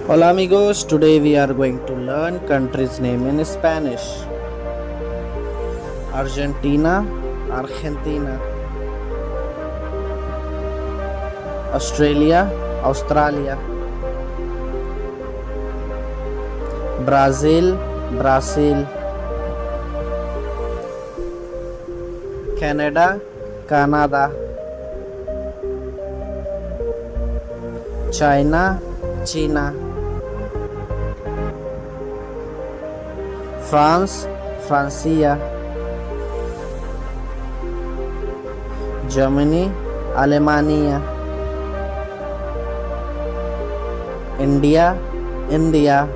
Hola amigos, today we are going to learn country's name in Spanish. Argentina, Argentina. Australia, Australia. Brazil, Brazil. Canada, Canada. China, China. France, Francia. Germany, Alemania. India, India.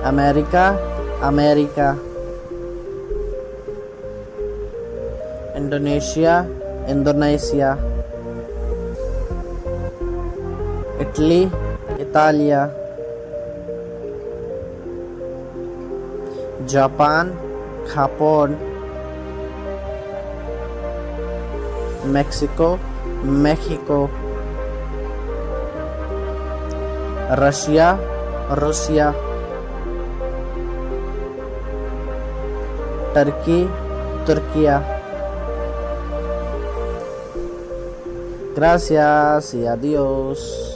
America, America. Indonesia, Indonesia. Italy, Italia. Japan, Japan. Mexico, Mexico. Russia, Russia. Turkey, Turquía. Gracias y adiós.